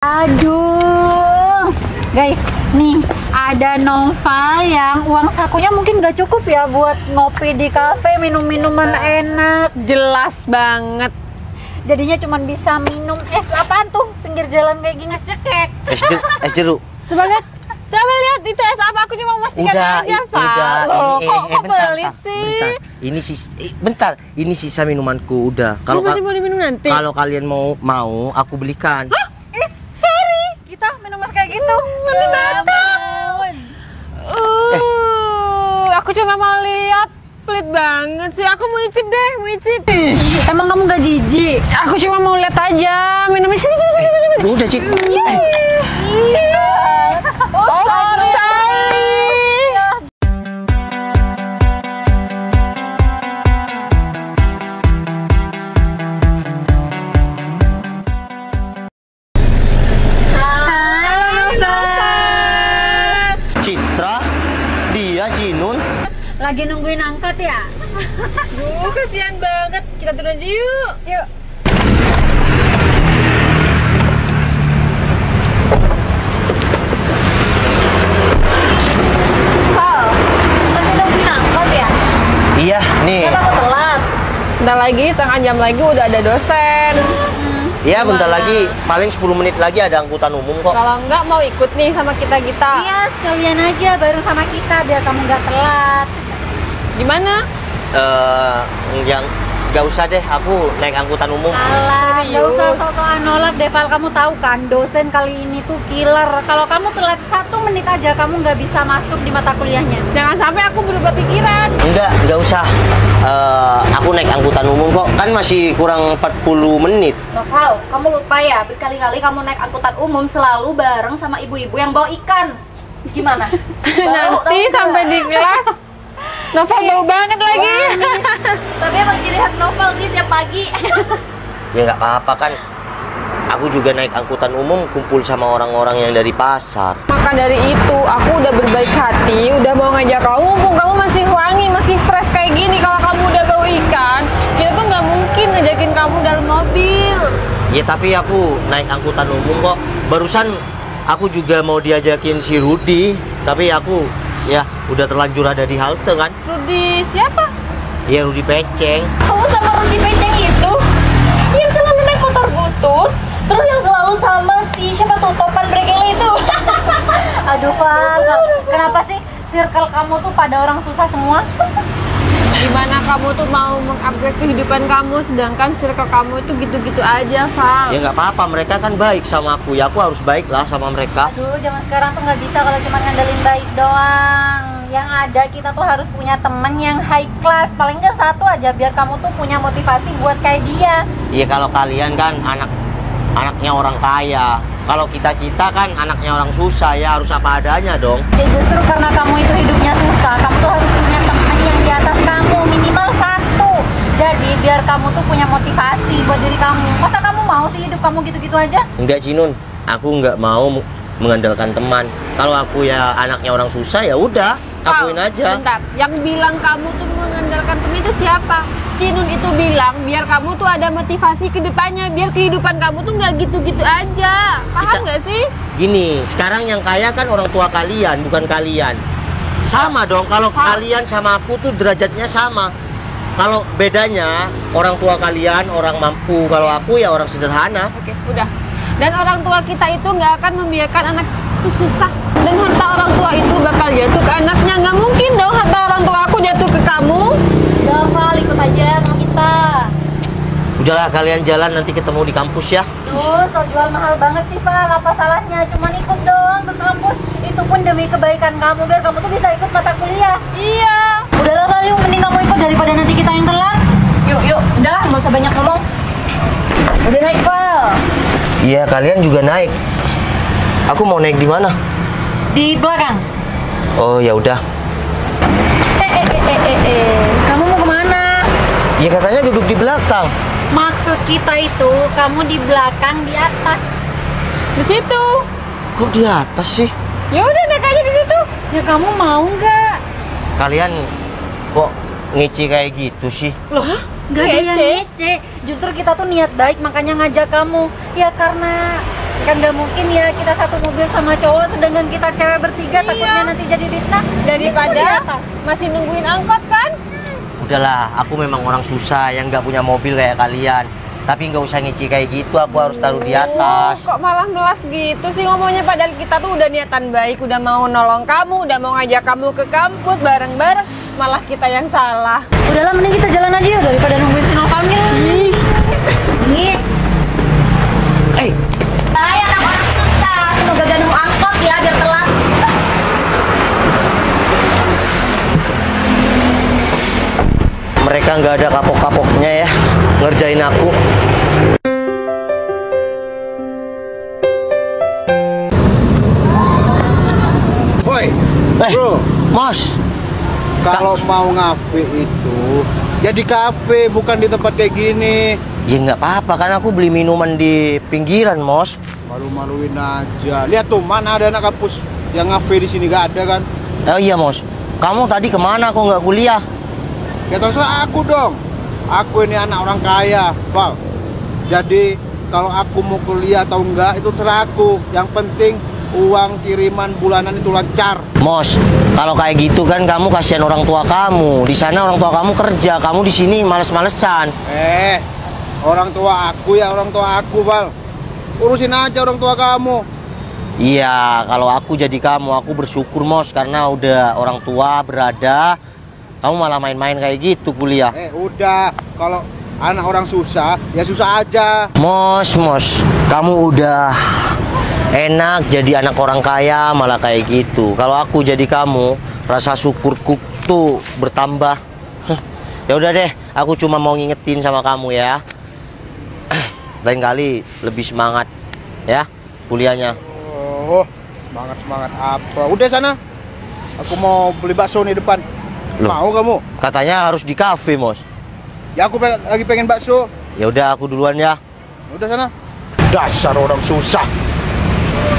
Aduh, guys, nih ada Nova yang uang sakunya mungkin gak cukup ya buat ngopi di kafe, minum minuman enak. Jelas banget. Jadinya cuma bisa minum es apaan tuh pinggir jalan kayak gini, es cekek. Es jeruk. Coba lihat, coba lihat itu es apa? Aku cuma memastikan aja, Pak. Loh, kok pelit sih? Bentar, ini sisa minumanku udah. Kalau masih mau diminum nanti. Kalau kalian mau aku belikan. Hah? Kita minum es kayak gitu. Mati batal. Aku cuma mau lihat. Pelit banget sih. Aku mau icip deh, mau icip. Emang kamu gak jijik? Aku cuma mau lihat aja. Minum sini. Udah, Cik. Oh, sorry. Citra, dia Cinun. Lagi nungguin angkot ya? Duh, kasihan banget. Kita turun aja yuk. Yuk. Hal, masih nungguin angkot ya? Iya, nih. Kan aku telat. Bentar lagi, setengah jam lagi udah ada dosen. Iya, bentar lagi. Paling 10 menit lagi ada angkutan umum kok. Kalau enggak mau ikut nih sama kita-kita. Iya, sekalian aja bareng sama kita biar kamu gak telat. Di mana? Yang gak usah deh, aku naik angkutan umum. Alah, gak Serius? usah sok-sokan nolak deh, Val. Kamu tahu kan, dosen kali ini tuh killer. Kalau kamu telat 1 menit aja, kamu nggak bisa masuk di mata kuliahnya. Jangan sampai aku berubah pikiran. Enggak usah. Aku naik angkutan umum kok, kan masih kurang 40 menit. Loh, Hal, kamu lupa ya? Berkali-kali kamu naik angkutan umum selalu bareng sama ibu-ibu yang bawa ikan. Gimana? Bau, Nanti tahu sampai nggak? di kelas Nova bau banget lagi. Tapi emang ciri khas novel sih tiap pagi. Ya nggak apa-apa kan. Aku juga naik angkutan umum kumpul sama orang-orang yang dari pasar. Maka dari itu aku udah berbaik hati, udah mau ngajak kamu, mumpung kamu masih wangi, masih fresh kayak gini. Kalau kamu udah bau ikan, kita tuh nggak mungkin ngajakin kamu dalam mobil. Ya tapi aku naik angkutan umum kok. Barusan aku juga mau diajakin si Rudi, tapi aku ya udah terlanjur ada di halte kan. Rudi siapa? Ya Rudi Peceng. Kamu sama Rudi Peceng itu yang selalu naik motor butut, terus yang selalu sama si siapa tuh topan bregel itu. Aduh, Val, kenapa sih circle kamu tuh pada orang susah semua? Gimana kamu tuh mau mengupgrade kehidupan kamu, sedangkan circle kamu itu gitu-gitu aja, Val. Ya nggak apa-apa, mereka kan baik sama aku. Ya aku harus baik lah sama mereka. Aduh, zaman sekarang tuh nggak bisa kalau cuma ngandelin baik doang. Yang ada kita tuh harus punya temen yang high class. Paling nggak 1 aja biar kamu tuh punya motivasi buat kayak dia. Iya kalau kalian kan anaknya orang kaya. Kalau kita kan anaknya orang susah, ya harus apa adanya dong. Ya justru karena kamu itu hidupnya susah, kamu tuh harus punya teman yang di atas kamu, minimal 1. Jadi biar kamu tuh punya motivasi buat diri kamu. Masa kamu mau sih hidup kamu gitu-gitu aja? Enggak Cinun, aku nggak mau mengandalkan teman. Kalau aku ya anaknya orang susah ya udah, akuin aja. Bentar, yang bilang kamu tuh mengandalkan temen itu siapa? Sinun itu bilang biar kamu tuh ada motivasi ke depannya, biar kehidupan kamu tuh nggak gitu-gitu aja. Paham nggak sih? Gini, sekarang yang kaya kan orang tua kalian, bukan kalian. Sama dong, kalau kalian sama aku tuh derajatnya sama. Kalau bedanya orang tua kalian orang mampu, kalau aku ya orang sederhana. Oke, udah. Dan orang tua kita itu nggak akan membiarkan anak itu susah. Dan harta orang tua itu bakal jatuh ke anaknya. Nggak mungkin dong harta orang tua aku jatuh ke kamu. Udah, Val, ikut aja sama kita. Udahlah kalian jalan, nanti ketemu di kampus ya. Duh, so jual mahal banget sih, Val. Apa salahnya? Cuman ikut dong ke kampus. Itu pun demi kebaikan kamu, biar kamu tuh bisa ikut mata kuliah. Iya. Udahlah, Val, yuk mending kamu ikut daripada nanti kita yang telat. Yuk, udah, nggak usah banyak ngomong. Udah naik, Val. Iya, kalian juga naik. Aku mau naik di mana? Di belakang. Oh, ya udah. Kamu mau kemana? Ya katanya duduk di belakang. Maksud kita itu kamu di belakang, di atas. Di situ. Kok di atas sih? Ya udah naik aja di situ. Ya kamu mau nggak? Kalian kok ngeci kayak gitu sih? Loh, nggak ada yang ngece. Justru kita tuh niat baik makanya ngajak kamu. Ya karena Kan nggak mungkin ya kita satu mobil sama cowok, sedangkan kita cewek bertiga, takutnya nanti jadi fitnah. Daripada masih nungguin angkot kan? Udahlah, aku memang orang susah yang nggak punya mobil kayak kalian. Tapi nggak usah ngeci kayak gitu, aku harus taruh di atas. Kok malah melas gitu sih ngomongnya, padahal kita tuh udah niatan baik, udah mau nolong kamu, udah mau ngajak kamu ke kampus bareng-bareng, malah kita yang salah. Udahlah, mending kita jalan aja yuk daripada nungguin si Novamil. Nih. Saya anak orang susah, semoga gak nunggu angkot ya biar telat. Mereka nggak ada kapok-kapoknya ya ngerjain aku. Woi, bro, Mas, kalau mau ngafe itu ya di kafe, bukan di tempat kayak gini. ya nggak apa-apa kan aku beli minuman di pinggiran, Mos. Malu-maluin aja. Lihat tuh, mana ada anak kampus yang ngafe di sini, gak ada kan? Oh iya, Mos. Kamu tadi kemana kok nggak kuliah? Ya terserah aku dong. Aku ini anak orang kaya, Val. Jadi kalau aku mau kuliah atau enggak itu terserah aku. Yang penting uang kiriman bulanan itu lancar. Mos, kalau kayak gitu kan kamu kasihan orang tua kamu. Di sana orang tua kamu kerja, kamu di sini males-malesan. Orang tua aku ya orang tua aku, Val. Urusin aja orang tua kamu. Iya, kalau aku jadi kamu, aku bersyukur, Mos, karena udah orang tua berada. Kamu malah main-main kayak gitu kuliah. Udah, kalau anak orang susah, ya susah aja. Mos, kamu udah enak jadi anak orang kaya malah kayak gitu. Kalau aku jadi kamu, rasa syukurku tuh bertambah. Ya udah deh, aku cuma mau ngingetin sama kamu ya. Lain kali lebih semangat ya kuliahnya. Oh, semangat apa? Udah sana. Aku mau beli bakso nih depan. Loh, mau kamu? katanya harus di kafe, Mos. Ya aku lagi pengen bakso. Ya udah aku duluan ya. Udah sana. Dasar orang susah.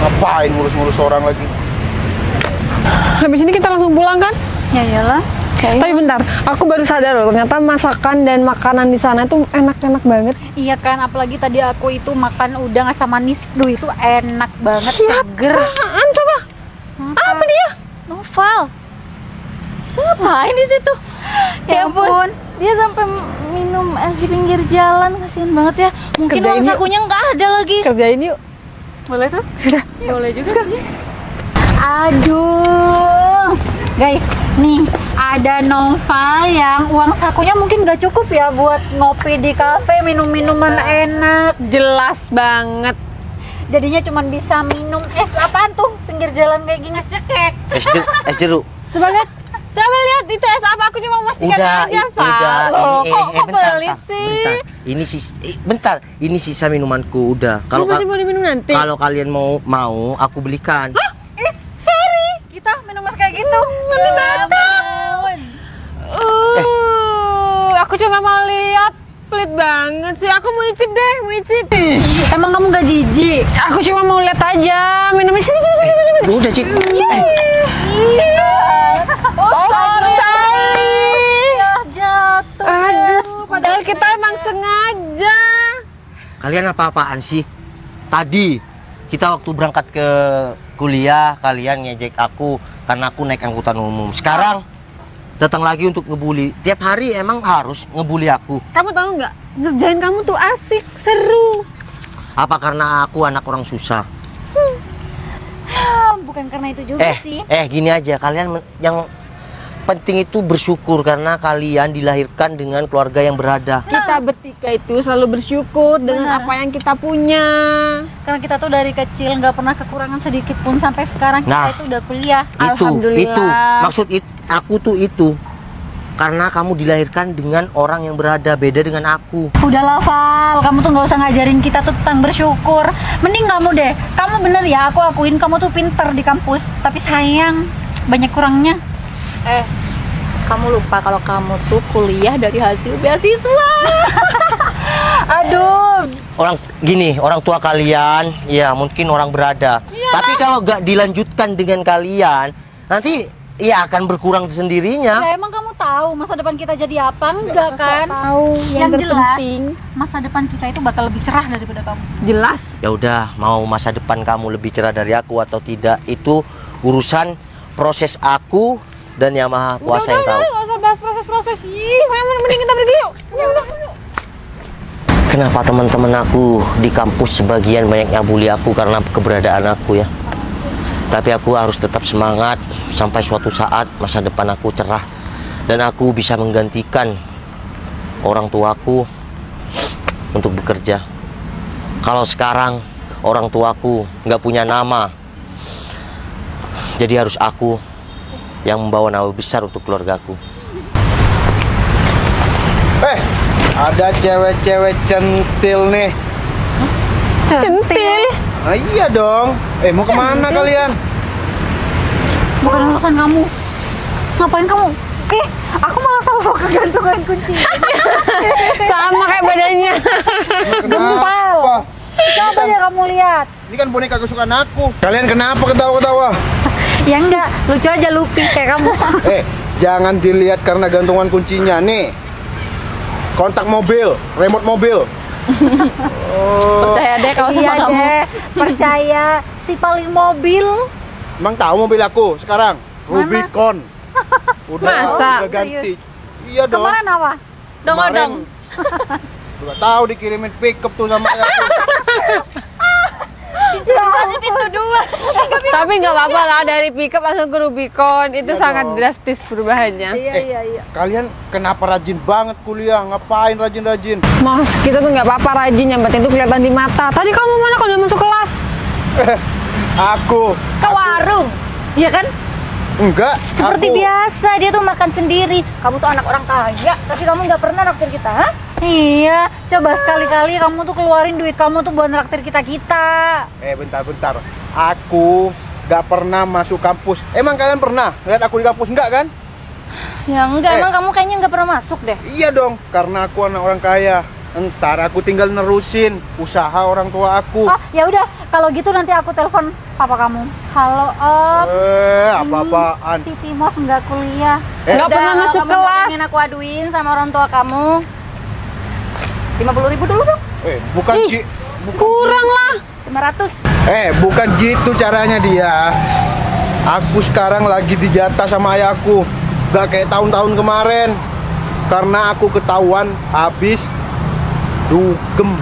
Ngapain ngurus-ngurus orang lagi? Habis ini kita langsung pulang kan? Ya iyalah. Tapi bentar, aku baru sadar loh, ternyata masakan dan makanan di sana tuh enak-enak banget. Iya kan, apalagi tadi aku itu makan udang asam manis. Duh, itu enak banget, seger. Apaan coba? Apa dia? Noval, ngapain di situ? Ya ampun. Dia sampai minum es di pinggir jalan, kasihan banget ya. Mungkin Kerjain uang yuk. sakunya nggak ada lagi. Kerjain yuk. Boleh tuh? Udah. Ya, boleh juga sih. Aduh, guys, nih ada Noval yang uang sakunya mungkin gak cukup ya buat ngopi di kafe, minum minuman enak. Jelas banget. Jadinya cuma bisa minum es apaan tuh pinggir jalan kayak gini, cekek. Es jeruk. Coba lihat. Coba lihat itu es apa, aku cuma memastikan aja, Pak. Loh, kok pelit sih? Bentar. Ini sisa minumanku udah. Kalau Masih mau diminum nanti? kalau kalian mau aku belikan. Kita minum es kayak gitu. Aku cuma mau lihat. Pelit banget sih. Aku mau icip deh, mau icip. Emang kamu gak jijik? Aku cuma mau lihat aja. Minum sini. Udah, Cik. Sorry. Ya jatuh. Aduh, padahal kita emang sengaja. Kalian apa-apaan sih? Tadi kita waktu berangkat ke kuliah, kalian ngejek aku karena aku naik angkutan umum. Sekarang datang lagi untuk ngebully. Tiap hari emang harus ngebully aku. Kamu tahu nggak? Ngerjain kamu tuh asik, seru. Apa karena aku anak orang susah? Bukan karena itu juga sih. Gini aja, kalian yang penting itu bersyukur karena kalian dilahirkan dengan keluarga yang berada. Kita bertiga itu selalu bersyukur dengan Benar. apa yang kita punya. Karena kita tuh dari kecil nggak pernah kekurangan sedikit pun sampai sekarang Nah. kita itu udah kuliah. Alhamdulillah. Maksud aku tuh itu karena kamu dilahirkan dengan orang yang berada, beda dengan aku. Udah Val, kamu tuh nggak usah ngajarin kita tuh tentang bersyukur. Mending kamu deh, kamu bener ya, aku akuin kamu tuh pinter di kampus. Tapi sayang, banyak kurangnya. Kamu lupa kalau kamu tuh kuliah dari hasil beasiswa. Aduh, Orang tua kalian, ya mungkin orang berada. Tapi kalau gak dilanjutkan dengan kalian, nanti ya akan berkurang sendirinya. Ya emang kamu tahu masa depan kita jadi apa? Enggak kan? Tahu Yang jelas terpenting. masa depan kita itu bakal lebih cerah daripada kamu. Jelas. Ya udah, mau masa depan kamu lebih cerah dari aku atau tidak, itu urusan proses aku dan Yang Maha Kuasa yang tahu. Nggak usah bahas proses-proses. Ih, mending kita pergi yuk. Yuk. Kenapa teman-teman aku di kampus sebagian banyak yang bully aku karena keberadaan aku ya. Tapi aku harus tetap semangat sampai suatu saat masa depan aku cerah dan aku bisa menggantikan orang tuaku untuk bekerja. Kalau sekarang orang tuaku nggak punya nama, jadi harus aku yang membawa nama besar untuk keluargaku. Ada cewek-cewek centil nih. Centil. Nah iya dong. Mau kemana kalian? Bukan urusan kamu. Ngapain kamu? Aku malah sama kegantungan kunci. Sama kayak badannya. Gempal. Coba ya kamu lihat. Ini kan boneka kesukaan aku. Kalian kenapa ketawa-ketawa? Ya enggak, lucu aja Lupi kayak kamu. Jangan dilihat karena gantungan kuncinya nih. Kontak mobil, remote mobil. Percaya deh kalau sama Iya kamu. deh, percaya si paling mobil. Emang tahu mobil aku sekarang? Rubicon. Masa? Udah ganti. Iya dong. Kemarin apa? Dong-dong. Juga tahu dikirimin pickup tuh sama ayah. Masih pintu 2. Tapi nggak apa-apa lah, dari pickup langsung ke Rubicon. Itu Iya sangat dong. drastis perubahannya. Iya. Kalian kenapa rajin banget kuliah? Ngapain rajin-rajin? Mas, kita tuh nggak apa-apa rajin, yang penting tuh kelihatan di mata. Tadi kamu mana kalau udah masuk kelas? Aku. Ke warung. Iya kan? Enggak. Seperti aku. biasa, dia tuh makan sendiri. Kamu tuh anak orang kaya, tapi kamu nggak pernah naktir kita, ha? Iya, coba sekali-kali kamu tuh keluarin duit kamu tuh buat naktir kita. Bentar. Aku nggak pernah masuk kampus. Emang kalian pernah lihat aku di kampus enggak kan? Ya enggak, emang kamu kayaknya enggak pernah masuk deh. Iya dong, karena aku anak orang kaya. Ntar aku tinggal nerusin usaha orang tua aku. Oh, ya udah, kalau gitu nanti aku telepon papa kamu. Halo, Om. Apa-apaan? Si Timos nggak kuliah. Nggak pernah Kalau masuk kamu kelas. pengen aku aduin sama orang tua kamu. 50.000 dulu dong. Bukan Ih, kurang lah. 500. Bukan gitu caranya dia. Aku sekarang lagi dijatah sama ayahku. Gak kayak tahun-tahun kemarin. Karena aku ketahuan habis dugem.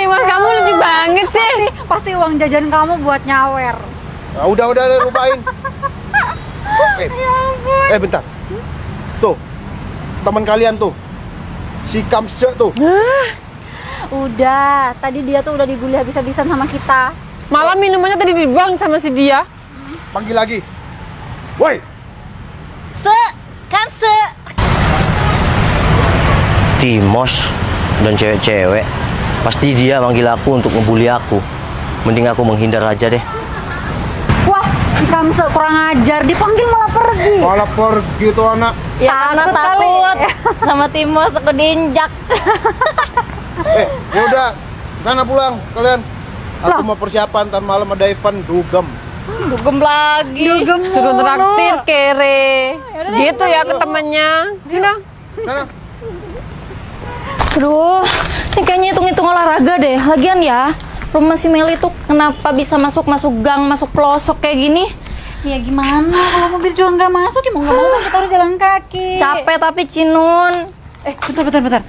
Mas, kamu lucu banget sih. Pasti uang jajan kamu buat nyawer. Nah, udah lupain. Bentar. Tuh, teman kalian tuh, si Kamse tuh. Udah, tadi dia tuh udah dibully habis-habisan sama kita. Malah minumannya tadi dibuang sama si dia. Panggil lagi. Woi, Kamse. Timos dan cewek-cewek, pasti dia manggil aku untuk ngebully aku. Mending aku menghindar aja deh. Wah, si Kamse kurang ajar, dipanggil malah pergi. malah pergi tuh anak. Ya karena Takut kali. takut sama Timos aku diinjak. Ya udah, sana pulang kalian. Aku Lah. mau persiapan ntar malam ada event dugem. Dugem lagi. Suruh traktir kere. Gitu ya ke temennya. Udah. Sana. Aduh, ini kayaknya hitung-hitung olahraga deh. Lagian ya, rumah si Meli tuh kenapa bisa masuk gang, masuk pelosok kayak gini? Ya gimana, kalau mobil juga nggak masuk, ya mau nggak mau kan kita harus jalan kaki. Capek tapi Cinun. Bentar.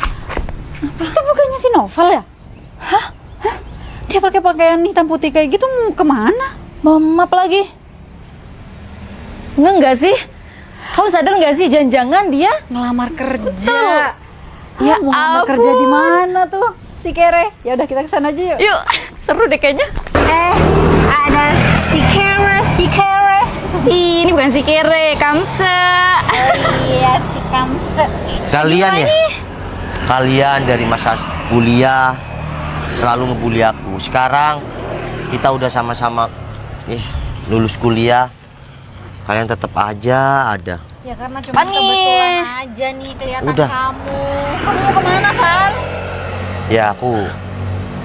Itu bukannya si Novel ya? Hah? Dia pakai pakaian hitam putih kayak gitu mau kemana? Mama apa lagi? Enggak sih? Kamu sadar nggak sih, jangan-jangan dia Ngelamar kerja. Betul. Ya, mau ngelamar ampun. kerja di mana tuh? Si Kere. Ya udah kita kesana aja yuk. yuk, seru deh kayaknya. Ada si Kere. Ini bukan si Kere, Kamse. Iya, si Kamse. Kalian ya, kalian dari masa kuliah selalu ngebully aku. Sekarang kita udah sama-sama lulus kuliah, kalian tetap aja ada. Ya karena cuma Apaan nih? kebetulan aja nih kelihatan Udah. kamu. Kamu mau kemana kan? Ya aku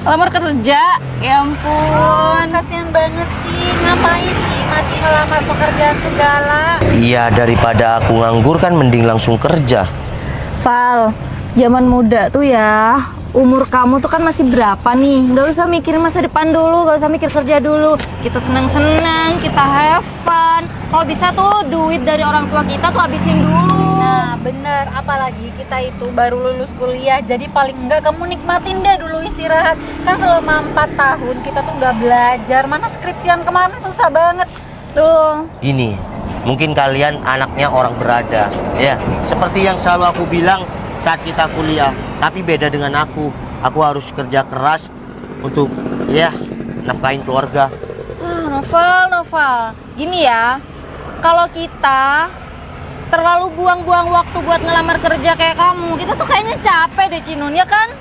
Lamar kerja? Ya ampun. Kasihan banget sih, ngapain sih masih ngelamar pekerjaan segala. Iya, daripada aku nganggur kan mending langsung kerja. Val, zaman muda tuh ya, umur kamu tuh kan masih berapa nih? Gak usah mikirin masa depan dulu, gak usah mikir kerja dulu. Kita senang-senang, kita have fun. Kalau bisa tuh duit dari orang tua kita tuh habisin dulu. Nah bener, apalagi kita itu baru lulus kuliah, jadi paling enggak kamu nikmatin deh dulu istirahat. Kan selama 4 tahun kita tuh udah belajar, mana skripsian kemarin susah banget. Tuh. Gini, mungkin kalian anaknya orang berada, ya. Seperti yang selalu aku bilang saat kita kuliah. Tapi beda dengan aku harus kerja keras untuk ya nafkahin keluarga. Noval, gini ya, kalau kita terlalu buang-buang waktu buat ngelamar kerja kayak kamu, kita tuh kayaknya capek deh Cinun, ya kan?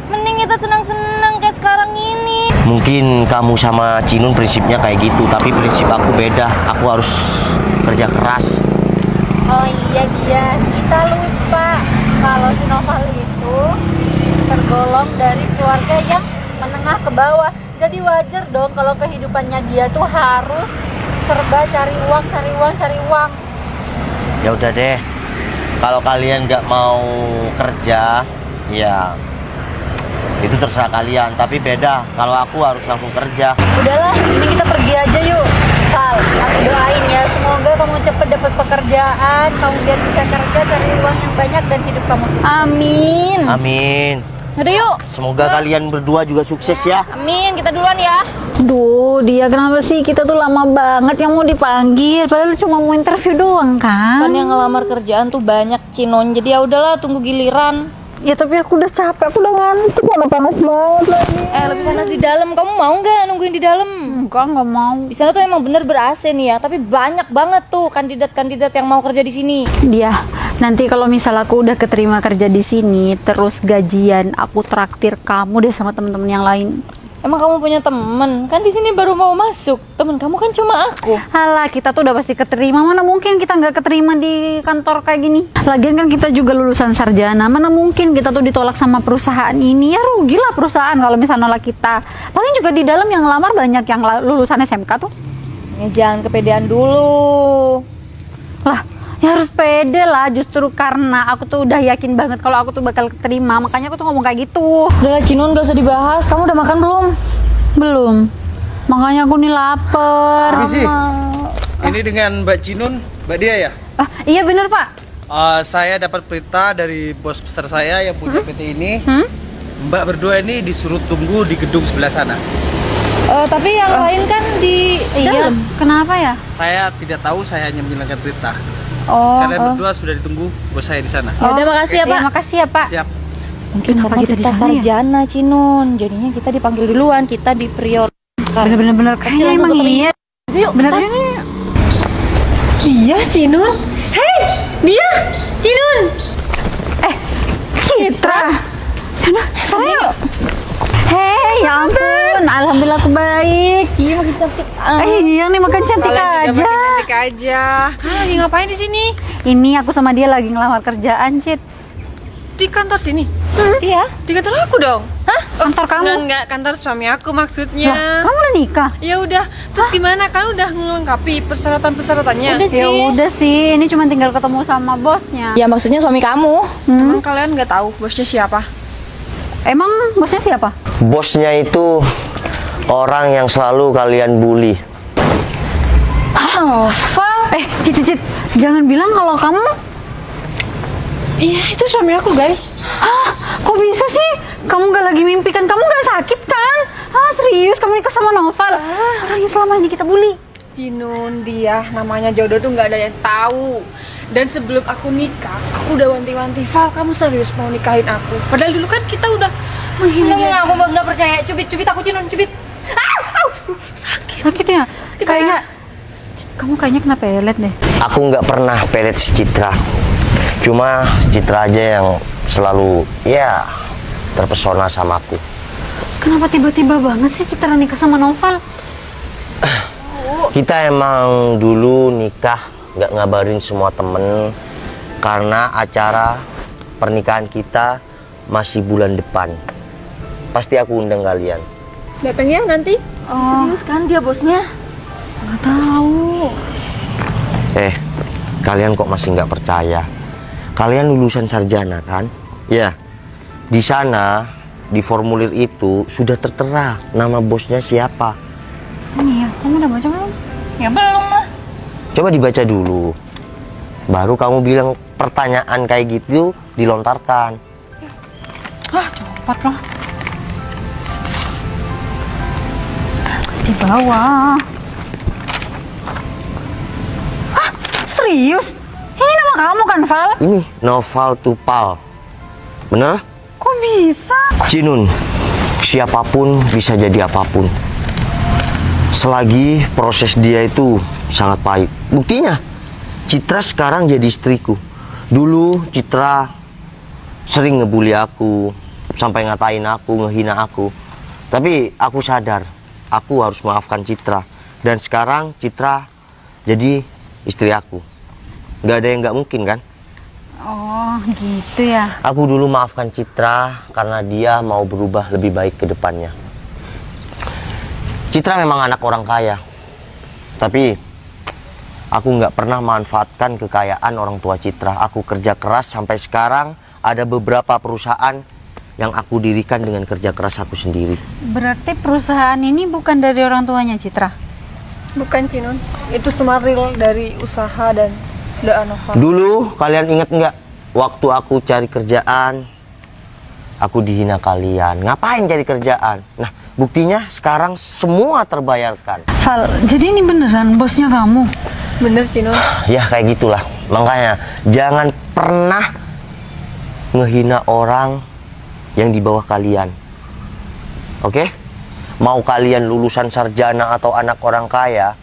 Mending kita senang-senang kayak sekarang ini. Mungkin kamu sama Cinun prinsipnya kayak gitu, tapi prinsip aku beda. Aku harus kerja keras. Oh iya dia, kita lupa kalau si Noval itu tergolong dari keluarga yang menengah ke bawah. Jadi wajar dong kalau kehidupannya dia tuh harus serba cari uang. Ya udah deh, kalau kalian nggak mau kerja, ya itu terserah kalian. Tapi beda, kalau aku harus langsung kerja. Udahlah, ini kita pergi aja yuk. Val, aku doain ya, semoga kamu cepet dapat pekerjaan, kamu biar bisa kerja, cari uang yang banyak dan hidup kamu sukses. Amin. Amin. Udah yuk. Semoga kalian berdua juga sukses ya. Amin, kita duluan ya. Duh, dia kenapa sih? Kita tuh lama banget yang mau dipanggil, padahal cuma mau interview doang kan? Kan yang ngelamar kerjaan tuh banyak Cinon, jadi ya udahlah tunggu giliran. Ya tapi aku udah capek, aku udah ngantuk, udah panas banget lagi. Lebih panas di dalam. Kamu mau nggak nungguin di dalam? Enggak mau. Di sana tuh emang bener ber-AC nih ya, tapi banyak banget tuh kandidat-kandidat yang mau kerja di sini. Dia nanti kalau misal aku udah keterima kerja di sini, terus gajian aku traktir kamu deh sama temen-temen yang lain. Emang kamu punya temen? Kan di sini baru mau masuk. Temen kamu kan cuma aku. Halah, kita tuh udah pasti keterima. Mana mungkin kita nggak keterima di kantor kayak gini? Lagian kan kita juga lulusan sarjana. Mana mungkin kita tuh ditolak sama perusahaan ini? Ya rugilah perusahaan kalau misalnya nolak kita. Paling juga di dalam yang ngelamar banyak yang lulusan SMK tuh. Ya jangan kepedean dulu. Lah, ya harus pede lah. Justru karena aku tuh udah yakin banget kalau aku tuh bakal keterima, makanya aku tuh ngomong kayak gitu. Udah Cinun, gak usah dibahas. Kamu udah makan belum? Belum. Makanya aku nih lapar. Permisi. Ini dengan Mbak Cinun, Mbak Dia ya? Ah, iya bener Pak. Saya dapat perintah dari bos besar saya yang punya PT ini. Mbak berdua ini disuruh tunggu di gedung sebelah sana. Tapi yang lain kan di Iya. dalam. Kenapa ya? Saya tidak tahu, saya hanya menjalankan perintah. Oh. Kalian berdua sudah ditunggu bos saya di sana. Ya udah, makasih ya, Pak. Iya, makasih ya Pak. Siap. Mungkin Kenapa karena kita di kita sana ya? sarjana Cinun, jadinya kita dipanggil duluan, kita di prioritaskan. Bener-bener kayaknya langsung emang keterima. iya. Yuk, Bener bentar. ini. Iya, Cinun. Hei, dia, Cinun. Citra. Sana, sana Sini yuk. yuk. Hei, ya ampun. Alhamdulillah aku baik. Iya, makin cantik. Iya nih makan cantik Kalian juga aja. makin cantik aja. Kalian lagi ngapain di sini? Ini aku sama dia lagi ngelamar kerjaan, Cit. Di kantor sini? Iya. Di kantor aku dong. Kantor kamu. Enggak, kantor suami aku Lah, maksudnya. kamu udah nikah? Ya udah, terus gimana? Kan udah melengkapi persyaratan-persyaratannya. Udah Ya sih. udah sih, ini cuma tinggal ketemu sama bosnya. Ya maksudnya suami kamu. Emang kalian nggak tahu bosnya siapa? Emang bosnya siapa? Bosnya itu orang yang selalu kalian bully. Cit, jangan bilang kalau kamu. Iya, itu suami aku, guys. Kok bisa sih? Kamu gak lagi mimpi kan? Kamu gak sakit kan? Serius kamu nikah sama Noval? Orang yang selama ini kita bully. Cinun, dia namanya jodoh tuh nggak ada yang tahu. Dan sebelum aku nikah, aku udah wanti-wanti, Val, kamu serius mau nikahin aku? Padahal dulu kan kita udah menghina dia. Enggak, aku nggak percaya. Cubit aku Cinun, cubit. Sakit ya? Kayaknya kamu kayaknya kena pelet deh. Aku nggak pernah pelet si Citra. Cuma Citra aja yang selalu ya terpesona sama aku. Kenapa tiba-tiba banget sih Citra nikah sama Noval? Kita emang dulu nikah nggak ngabarin semua temen karena acara pernikahan kita masih bulan depan. pasti aku undang kalian. Datang ya nanti. Serius kan dia bosnya? Nggak tahu. Kalian kok masih nggak percaya? Kalian lulusan sarjana kan? Ya, di sana di formulir itu sudah tertera nama bosnya siapa. Ini ya, kamu udah baca belum? Ya belum lah. Coba dibaca dulu, baru kamu bilang pertanyaan kayak gitu dilontarkan. Cepat lah. Di bawah. Serius? Ini nama kamu kan, Val? Ini Noval Tupal, bener? Kok bisa? Cinun, siapapun bisa jadi apapun selagi proses dia itu sangat pahit. Buktinya Citra sekarang jadi istriku. Dulu Citra sering ngebully aku, sampai ngatain aku, ngehina aku. Tapi aku sadar aku harus maafkan Citra, dan sekarang Citra jadi istri aku. Gak ada yang gak mungkin kan? Oh, gitu ya. Aku dulu maafkan Citra karena dia mau berubah lebih baik ke depannya. Citra memang anak orang kaya, tapi aku nggak pernah manfaatkan kekayaan orang tua Citra. Aku kerja keras sampai sekarang, ada beberapa perusahaan yang aku dirikan dengan kerja keras aku sendiri. Berarti perusahaan ini bukan dari orang tuanya Citra? Bukan, Cinun. Itu semua real dari usaha dan doa Noval. Dulu kalian ingat nggak waktu aku cari kerjaan, aku dihina kalian. Ngapain cari kerjaan? Nah, buktinya sekarang semua terbayarkan. Val, jadi ini beneran bosnya kamu? Bener, Cinun. Ya kayak gitulah. Makanya jangan pernah ngehina orang yang di bawah kalian. Oke? Mau kalian lulusan sarjana atau anak orang kaya,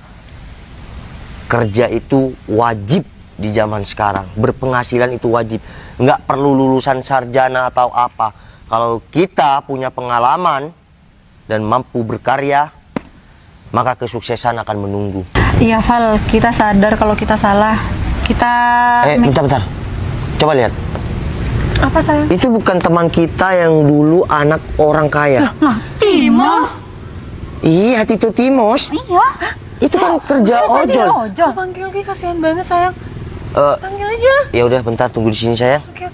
kerja itu wajib di zaman sekarang. Berpenghasilan itu wajib. Nggak perlu lulusan sarjana atau apa. Kalau kita punya pengalaman dan mampu berkarya, maka kesuksesan akan menunggu. Iya, Val, kita sadar kalau kita salah. Kita... Bentar. Coba lihat. Apa, sayang? Itu bukan teman kita yang dulu anak orang kaya. Timos? Iya, Tito Timos. Iya. Itu kan kerja ojol. Oh, panggil Ki, kasihan banget, sayang. Panggil aja. Ya udah, bentar tunggu di sini sayang. Oke.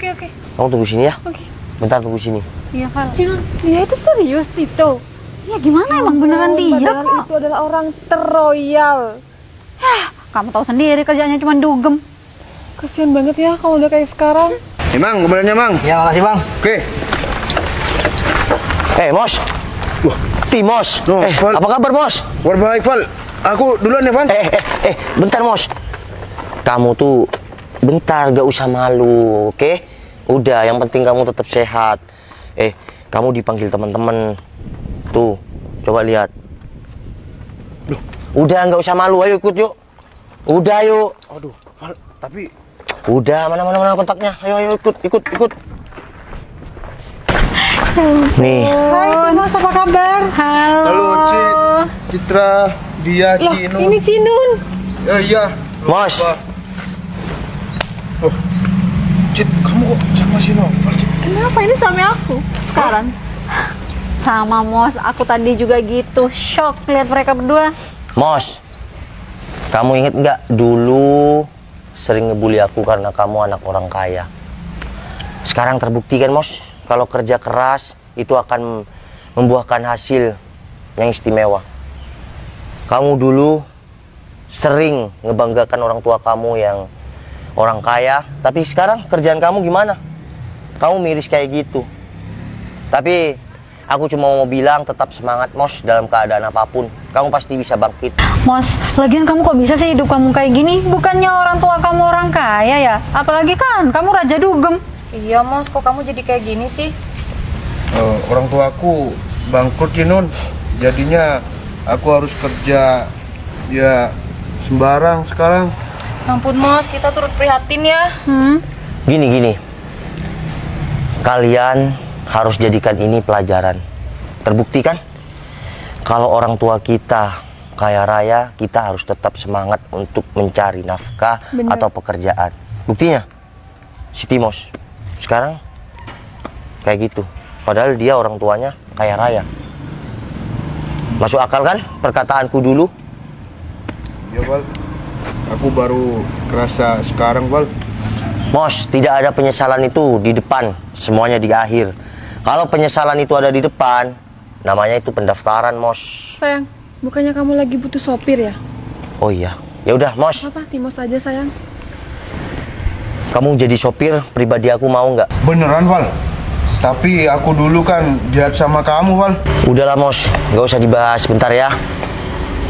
Kamu tunggu sini ya. Oke. Bentar tunggu sini. Iya, Val. Cinun, dia itu serius, Tito. Ya gimana, emang beneran dia Padahal kok? itu adalah orang terroyal. Kamu tahu sendiri kerjanya cuma dugem. Kasihan banget ya kalau udah kayak sekarang. Mang, kembaliannya Mang. Ya, makasih Bang. Oke. Mos. Timos. No, Val. Apa kabar, Mos? Kabar baik, Val. Aku duluan ya, Val. Bentar, Mos. Kamu tuh bentar, gak usah malu, oke? Udah, yang penting kamu tetap sehat. Kamu dipanggil teman-teman. Tuh, coba lihat. Udah, nggak usah malu, ayo ikut yuk. Udah, yuk. Aduh, Val, tapi Udah, mana kontaknya? Ayo ikut. Nih. Hai, Timos, apa kabar? halo Citra, dia Loh, Cinun. ini Cinun. Iya. Mos. Cit, kamu kok sama si Noval, Cit? Kenapa ini sama aku sekarang? Sama, Mos. Aku tadi juga gitu. Shock lihat mereka berdua. Mos, kamu inget nggak dulu sering ngebully aku karena kamu anak orang kaya? Sekarang terbukti kan, Mos, kalau kerja keras itu akan membuahkan hasil yang istimewa. Kamu dulu sering ngebanggakan orang tua kamu yang orang kaya, tapi sekarang kerjaan kamu gimana? Kamu miris kayak gitu. Tapi aku cuma mau bilang tetap semangat, Mos, dalam keadaan apapun. Kamu pasti bisa bangkit. Mos, lagian kamu kok bisa sih hidup kamu kayak gini? Bukannya orang tua kamu orang kaya ya? Apalagi kan kamu raja dugem. Iya, Mos, kok kamu jadi kayak gini sih? Orang tuaku bangkrut, Cinun. Jadinya aku harus kerja ya sembarang sekarang. Ampun, Mos, kita turut prihatin ya. Gini. Kalian harus jadikan ini pelajaran. Terbukti kan? Kalau orang tua kita kaya raya, kita harus tetap semangat untuk mencari nafkah atau pekerjaan. Buktinya, si Timos sekarang kayak gitu. Padahal dia orang tuanya kaya raya. Masuk akal kan perkataanku dulu? Ya Val, aku baru kerasa sekarang Val. Mos, tidak ada penyesalan itu di depan, semuanya di akhir. Kalau penyesalan itu ada di depan, namanya itu pendaftaran, Mos. Sayang, bukannya kamu lagi butuh sopir ya? Oh iya, ya udah, Mos. Apa, Timos aja sayang. Kamu jadi sopir pribadi aku mau nggak? Beneran Val? Tapi aku dulu kan jahat sama kamu Val. Udahlah, Mos, nggak usah dibahas, bentar ya.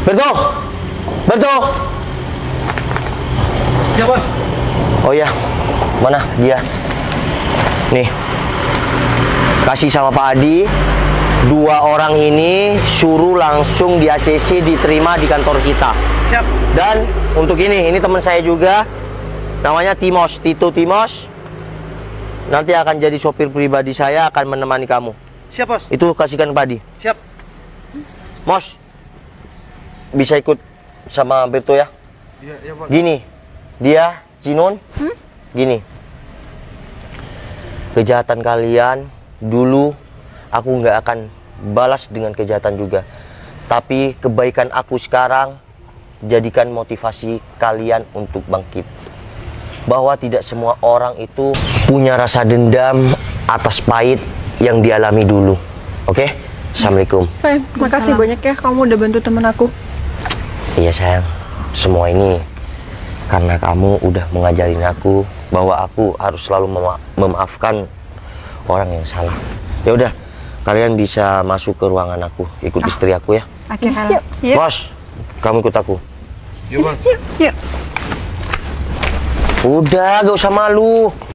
Berto, Berto. Siap Bos. Oh iya, mana dia? Nih, kasih sama Pak Adi. 2 orang ini suruh langsung di ACC diterima di kantor kita. Siap. Dan untuk ini teman saya juga, namanya Timos, Tito Timos. Nanti akan jadi sopir pribadi saya, akan menemani kamu. Siap Bos. Itu kasihkan ke Pak Adi. Siap. Mos, bisa ikut sama Berto ya? Iya Val. Gini, dia, Cinun, gini. Kejahatan kalian dulu aku nggak akan balas dengan kejahatan juga. Tapi kebaikan aku sekarang jadikan motivasi kalian untuk bangkit. Bahwa tidak semua orang itu punya rasa dendam atas pahit yang dialami dulu. Oke? Assalamualaikum. Sayang, makasih banyak ya kamu udah bantu temen aku. Iya sayang, semua ini karena kamu udah mengajarin aku bahwa aku harus selalu memaafkan orang yang salah. Ya udah, kalian bisa masuk ke ruangan aku, ikut istri aku ya. Oke, Kak. Yuk. Bos, kamu ikut aku. Yuk Val. Yuk. Udah, gak usah malu.